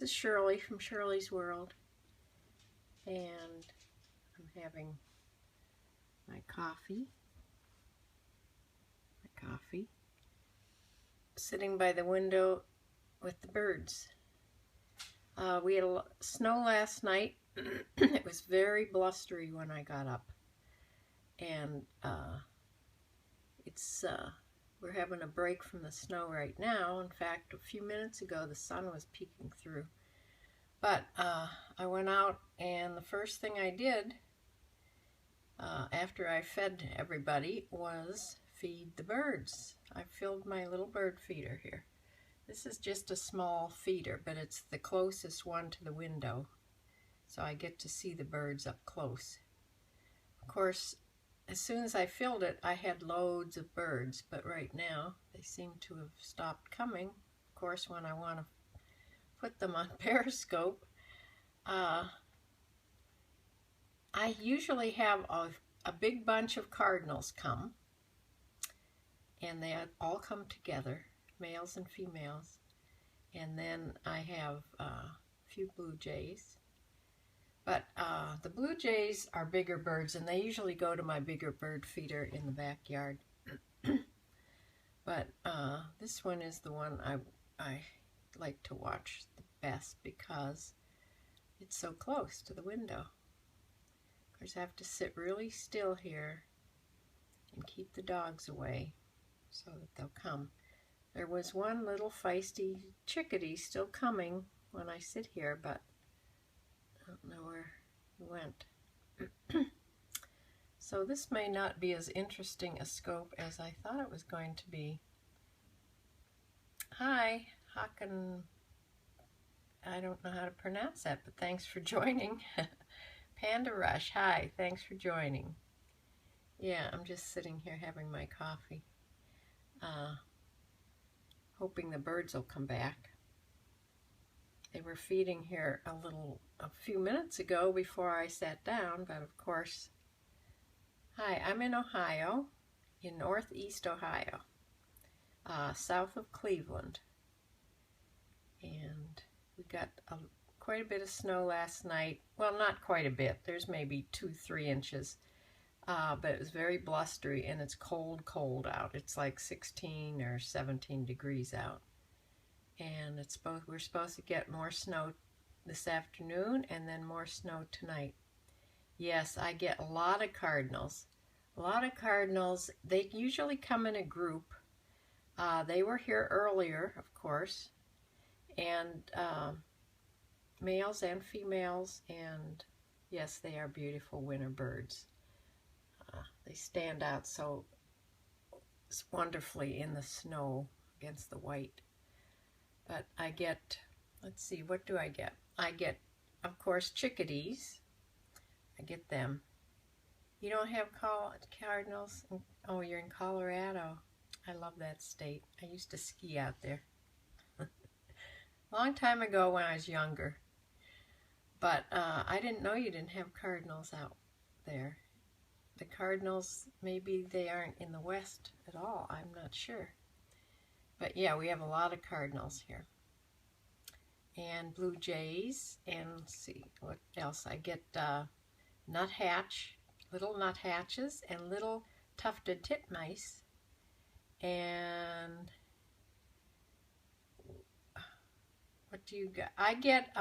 This is Shirley from Shirley's World, and I'm having my coffee, sitting by the window with the birds. We had snow last night. It was very blustery when I got up, and we're having a break from the snow right now. In fact, a few minutes ago the sun was peeking through. But I went out, and the first thing I did after I fed everybody was feed the birds. I filled my little bird feeder here. This is just a small feeder, but it's the closest one to the window, so I get to see the birds up close. Of course, as soon as I filled it, I had loads of birds, but right now they seem to have stopped coming. Of course, when I want to put them on Periscope, I usually have a big bunch of cardinals come, and they all come together, males and females, and then I have a few blue jays. But the blue jays are bigger birds, and they usually go to my bigger bird feeder in the backyard. But this one is the one I like to watch the best because it's so close to the window. Of course, I have to sit really still here and keep the dogs away so that they'll come. There was one little feisty chickadee still coming when I sit here, but I don't know where he went. So this may not be as interesting a scope as I thought it was going to be. Hi, Hakan. I don't know how to pronounce that, but thanks for joining. Panda Rush, hi, thanks for joining. Yeah, I'm just sitting here having my coffee, hoping the birds will come back. They were feeding here a few minutes ago before I sat down, but of course, hi, I'm in Ohio, in northeast Ohio, south of Cleveland, and we got quite a bit of snow last night. Well, not quite a bit. There's maybe 2-3 inches. But it was very blustery, and it's cold out. It's like 16 or 17 degrees out. And we're supposed to get more snow this afternoon and then more snow tonight. Yes, I get a lot of cardinals. A lot of cardinals. They usually come in a group. They were here earlier, of course. And males and females, and yes, they are beautiful winter birds. They stand out so wonderfully in the snow against the white. But I get, let's see, what do I get? I get, of course, chickadees. I get them. You don't have cardinals? Oh, you're in Colorado. I love that state. I used to ski out there. Long time ago when I was younger. But I didn't know you didn't have cardinals out there. The cardinals, maybe they aren't in the west at all. I'm not sure. But yeah, we have a lot of cardinals here. And blue jays, and let's see what else. I get nuthatch, little nuthatches, and little tufted titmice. And what do you get? I get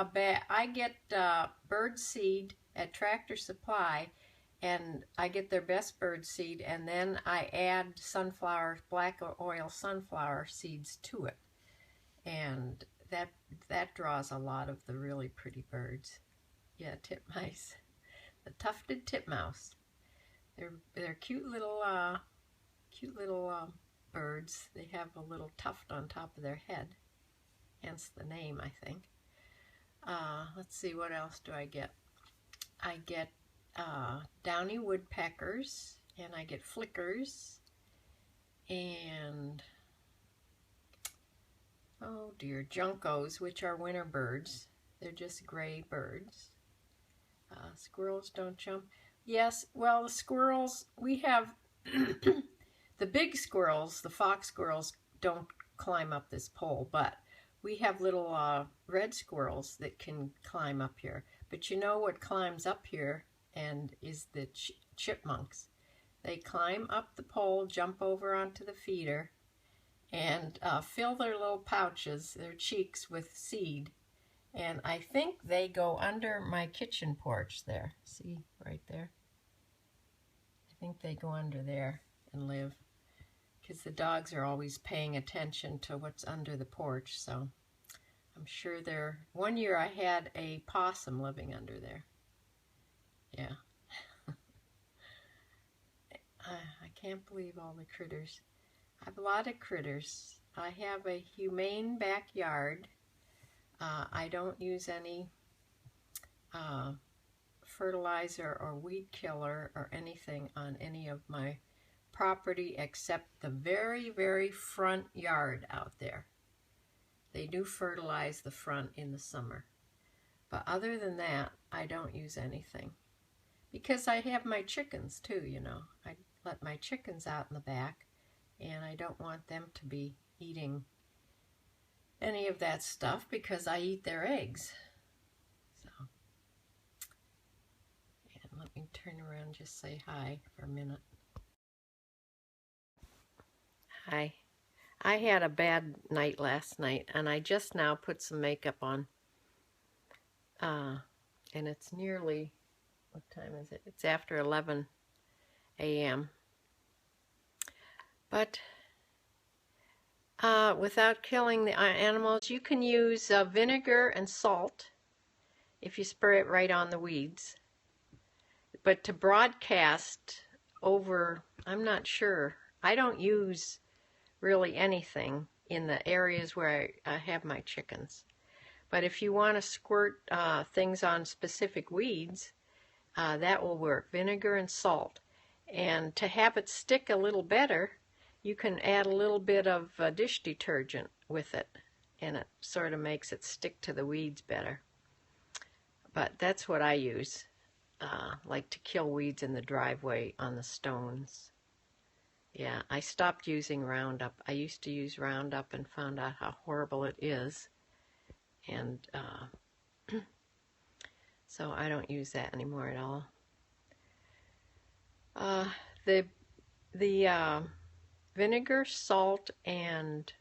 bird seed at Tractor Supply, and I get their best bird seed, and then I add black oil sunflower seeds to it, and that draws a lot of the really pretty birds. Yeah, titmice, the tufted titmouse. They're cute little birds. They have a little tuft on top of their head, hence the name, I think. Let's see, what else do I get? I get downy woodpeckers, and I get flickers, and oh dear, juncos, which are winter birds. They're just gray birds. Squirrels don't jump. Yes, well, the squirrels, we have the big squirrels, the fox squirrels, don't climb up this pole, but we have little red squirrels that can climb up here. But you know what climbs up here and is the chipmunks. They climb up the pole, jump over onto the feeder, and fill their little pouches, their cheeks, with seed. And I think they go under my kitchen porch there. See, right there? I think they go under there and live, because the dogs are always paying attention to what's under the porch, so I'm sure they're... One year I had a possum living under there. Yeah. I can't believe all the critters. I have a lot of critters. I have a humane backyard. I don't use any fertilizer or weed killer or anything on any of my property except the very, very front yard out there. They do fertilize the front in the summer. But other than that, I don't use anything. Because I have my chickens too, you know. I let my chickens out in the back, and I don't want them to be eating any of that stuff because I eat their eggs. So, and let me turn around and just say hi for a minute. Hi. I had a bad night last night, and I just now put some makeup on. And it's nearly, what time is it? It's after 11 a.m. But without killing the animals, you can use vinegar and salt if you spray it right on the weeds. But to broadcast over, I'm not sure. I don't use really anything in the areas where I have my chickens. But if you want to squirt things on specific weeds, that will work. Vinegar and salt. And to have it stick a little better, you can add a little bit of dish detergent with it, and it sort of makes it stick to the weeds better. But that's what I use, like to kill weeds in the driveway on the stones. Yeah, I stopped using Roundup. I used to use Roundup and found out how horrible it is. And so I don't use that anymore at all. The vinegar, salt, and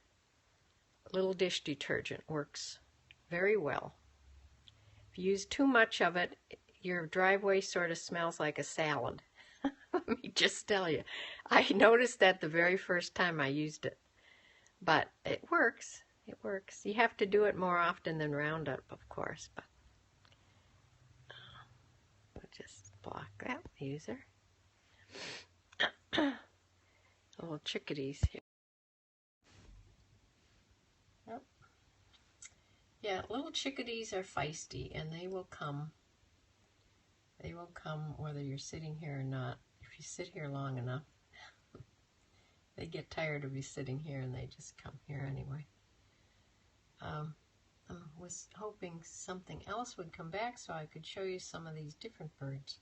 a little dish detergent works very well. If you use too much of it, your driveway sort of smells like a salad. Let me just tell you. I noticed that the very first time I used it. But it works. It works. You have to do it more often than Roundup, of course. But we'll just block that user. Little chickadees here. Yep. Yeah, little chickadees are feisty, and they will come. They will come whether you're sitting here or not. If you sit here long enough, they get tired of you sitting here, and they just come here anyway. I was hoping something else would come back so I could show you some of these different birds.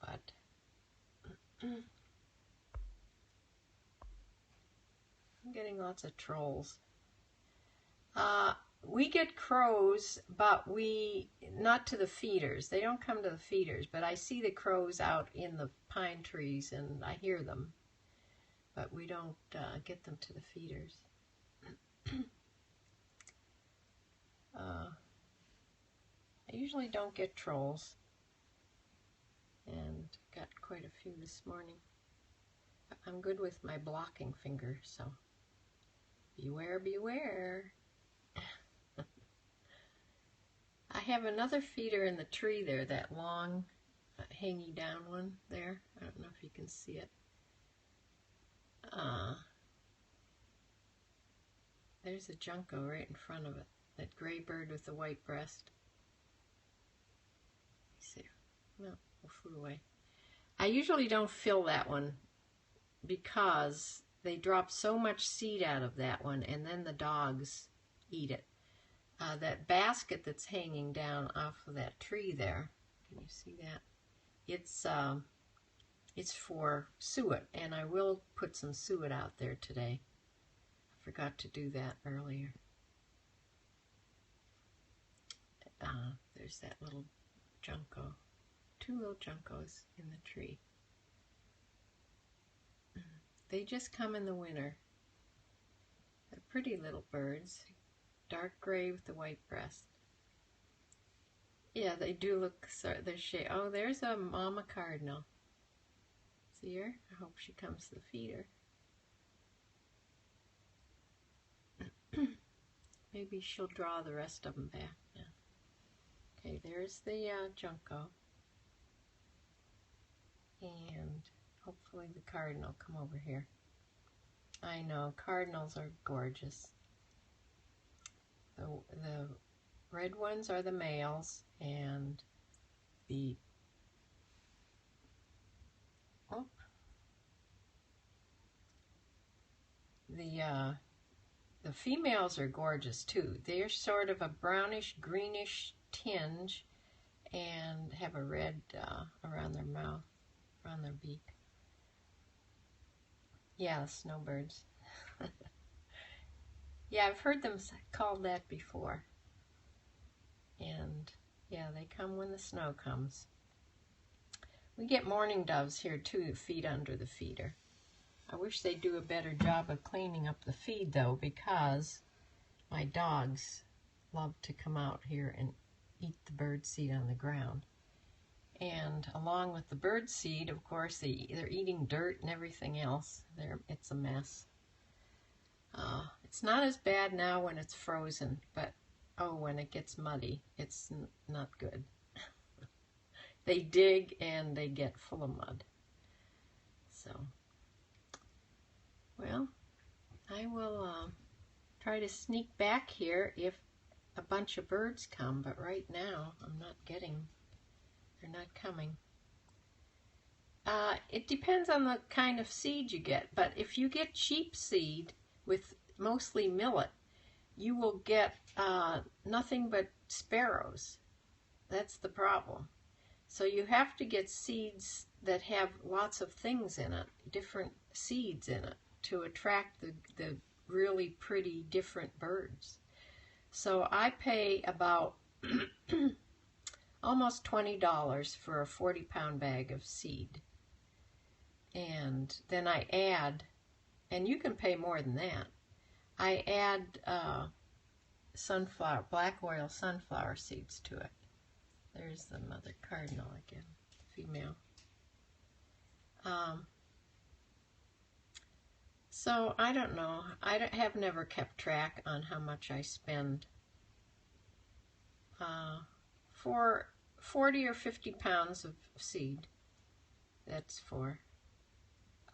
But I'm getting lots of trolls. We get crows, but not to the feeders. They don't come to the feeders, but I see the crows out in the pine trees and I hear them. But we don't get them to the feeders. I usually don't get trolls, and got quite a few this morning. But I'm good with my blocking finger, so beware, beware. I have another feeder in the tree there, that long, hanging down one there. I don't know if you can see it. There's a junco right in front of it. That gray bird with the white breast. Let's see. No, it flew away. I usually don't fill that one because they drop so much seed out of that one, and then the dogs eat it. That basket that's hanging down off of that tree there, can you see that? It's for suet, and I will put some suet out there today. I forgot to do that earlier. there's that little junco. Two little juncos in the tree. They just come in the winter. They're pretty little birds. Dark gray with the white breast. Yeah, they do look, they're shade. Oh, there's a mama cardinal. See her? I hope she comes to the feeder. Maybe she'll draw the rest of them back now. Okay, there's the junco. And hopefully the cardinal come over here. I know, cardinals are gorgeous. The red ones are the males, and the females are gorgeous too. They're sort of a brownish greenish tinge and have a red around their mouth, around their beak. Yeah, snowbirds. Yeah, I've heard them called that before. And yeah, they come when the snow comes. We get mourning doves here too that feed under the feeder. I wish they'd do a better job of cleaning up the feed though, because my dogs love to come out here and eat the bird seed on the ground. And along with the bird seed, of course, they're eating dirt and everything else. It's a mess. It's not as bad now when it's frozen, but oh, when it gets muddy, it's not good. They dig and they get full of mud. So, well, I will try to sneak back here if a bunch of birds come, but right now I'm not getting, they're not coming. It depends on the kind of seed you get, but if you get cheap seed with mostly millet, you will get nothing but sparrows. That's the problem. So you have to get seeds that have lots of things in it, different seeds in it, to attract the really pretty different birds. So I pay about almost $20 for a 40-pound bag of seed. And then I add, and you can pay more than that, I add black oil sunflower seeds to it. There's the mother cardinal again, female. So I don't know. I have never kept track on how much I spend for 40 or 50 pounds of seed. That's for.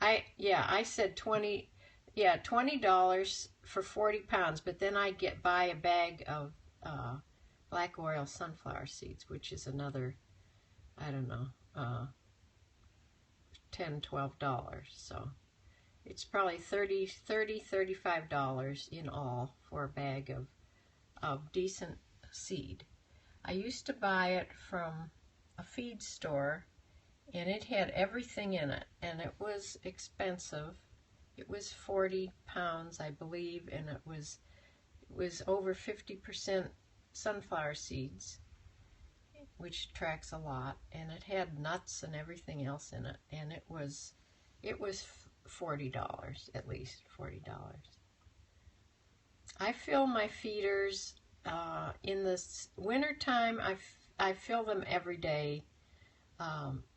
I said $20 for 40 pounds, but then I buy a bag of black oil sunflower seeds, which is another, I don't know, $10, $12. So it's probably $35 in all for a bag of decent seed. I used to buy it from a feed store, and it had everything in it, and it was expensive. It was 40 pounds, I believe, and it was over 50% sunflower seeds, which tracks a lot, and it had nuts and everything else in it, and it was $40, at least $40. I fill my feeders in the wintertime. I fill them every day.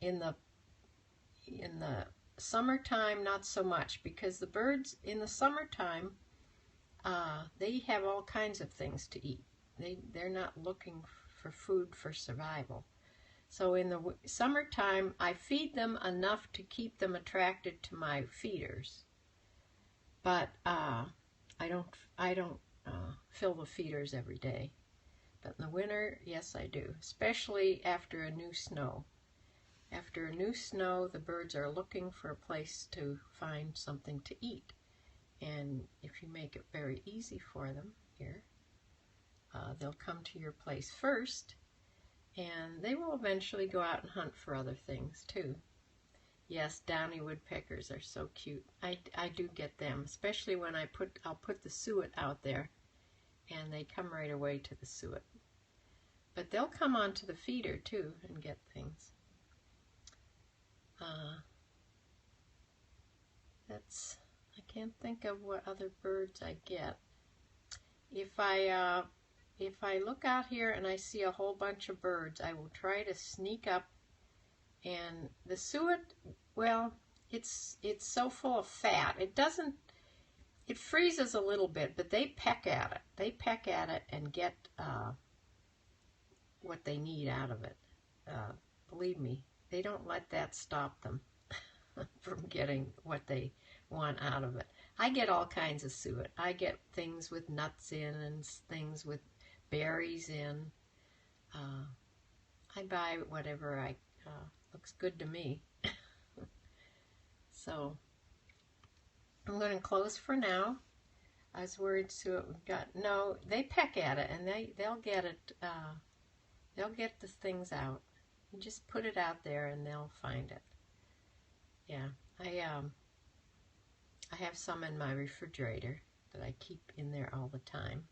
In the summertime, not so much, because the birds in the summertime, they have all kinds of things to eat. They're not looking for food for survival. So in the summertime, I feed them enough to keep them attracted to my feeders. But I don't fill the feeders every day. But in the winter, yes, I do, especially after a new snow. After a new snow, the birds are looking for a place to find something to eat. And if you make it very easy for them here, they'll come to your place first, and they will eventually go out and hunt for other things too. Yes, downy woodpeckers are so cute. I do get them, especially when I'll put the suet out there, and they come right away to the suet. But they'll come onto the feeder too and get things. I can't think of what other birds I get. If I look out here and I see a whole bunch of birds, I will try to sneak up. And the suet, well, it's so full of fat. It freezes a little bit, but they peck at it. They peck at it and get what they need out of it. Believe me, they don't let that stop them from getting what they want out of it. I get all kinds of suet. I get things with nuts in and things with berries in. I buy whatever looks good to me. So I'm going to close for now. I was worried suet got, no, they peck at it and they'll get it. They'll get the things out. You just put it out there and they'll find it. Yeah, I have some in my refrigerator that I keep in there all the time.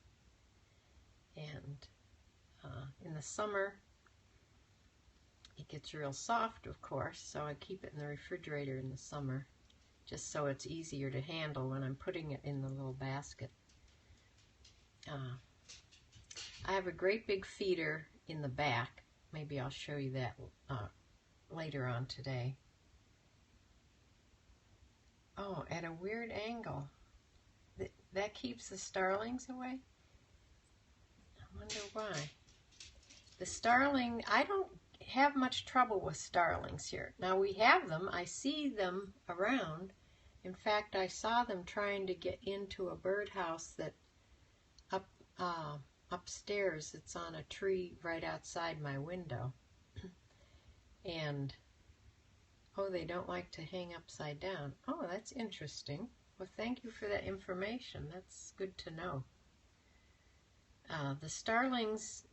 And in the summer, it gets real soft, of course, so I keep it in the refrigerator in the summer, just so it's easier to handle when I'm putting it in the little basket. I have a great big feeder in the back. Maybe I'll show you that later on today. Oh, at a weird angle. That keeps the starlings away? I wonder why. The starling, I don't have much trouble with starlings here. Now we have them. I see them around. In fact, I saw them trying to get into a birdhouse that upstairs. It's on a tree right outside my window. And oh, they don't like to hang upside down. Oh, that's interesting. Well, thank you for that information. That's good to know. The starlings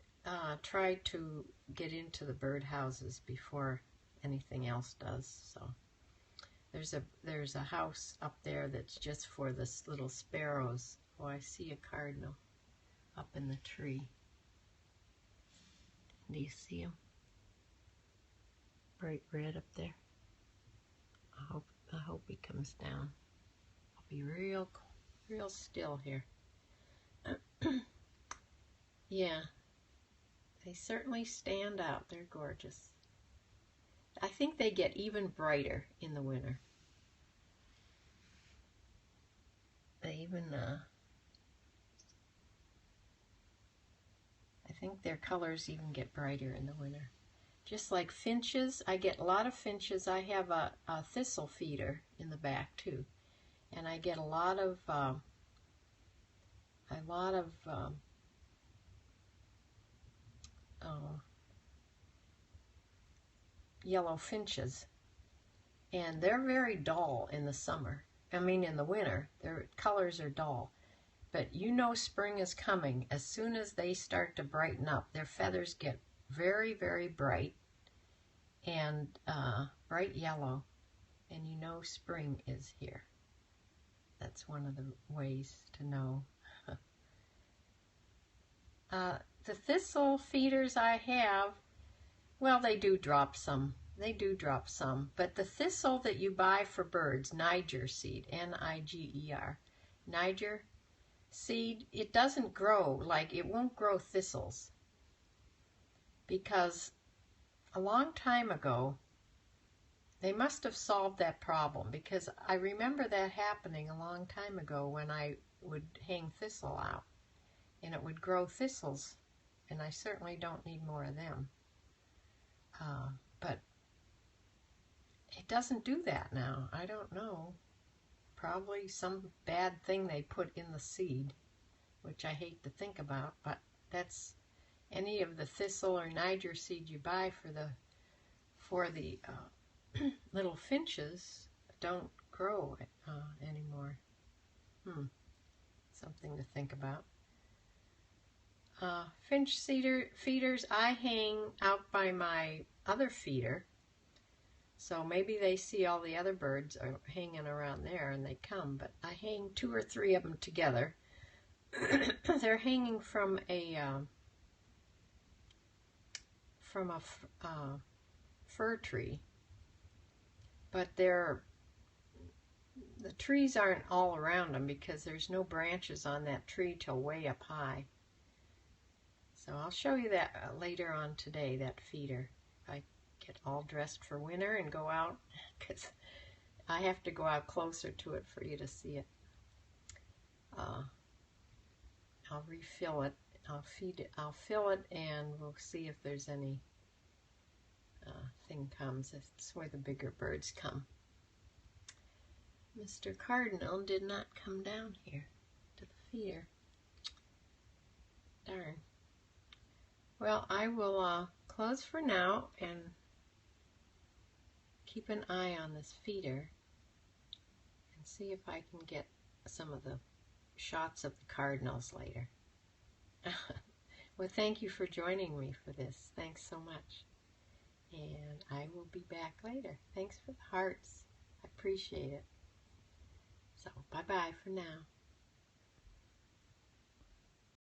try to get into the birdhouses before anything else does. So there's a house up there that's just for the little sparrows. Oh, I see a cardinal up in the tree. Do you see him? Bright red up there. I hope he comes down. I'll be real still here. Yeah, they certainly stand out. They're gorgeous. I think they get even brighter in the winter. They even, I think their colors even get brighter in the winter. Just like finches, I get a lot of finches. I have a thistle feeder in the back too, and I get a lot of yellow finches, and they're very dull in the summer. I mean, in the winter, their colors are dull. But you know spring is coming. As soon as they start to brighten up, their feathers get very, very bright and bright yellow, and you know spring is here. That's one of the ways to know. The thistle feeders I have, well, they do drop some. They do drop some. But the thistle that you buy for birds, Niger seed, N-I-G-E-R, Niger seed, it doesn't grow, like it won't grow thistles. Because a long time ago, they must have solved that problem, because I remember that happening a long time ago when I would hang thistle out, and it would grow thistles, and I certainly don't need more of them. But it doesn't do that now. I don't know. Probably some bad thing they put in the seed, which I hate to think about, but that's any of the thistle or Niger seed you buy for the little finches don't grow anymore. Something to think about. Finch feeders I hang out by my other feeder, so maybe they see all the other birds are hanging around there and they come, but I hang 2 or 3 of them together. They're hanging from a from a fir tree, but the trees aren't all around them because there's no branches on that tree till way up high. So I'll show you that later on today, that feeder. I get all dressed for winter and go out, because I have to go out closer to it for you to see it. I'll refill it. I'll feed it. I'll fill it, and we'll see if there's any thing comes. It's where the bigger birds come. Mr. Cardinal did not come down here to the feeder. Darn. Well, I will close for now and keep an eye on this feeder and see if I can get some of the shots of the cardinals later. Well, thank you for joining me for this. Thanks so much. And I will be back later. Thanks for the hearts. I appreciate it. So, bye-bye for now.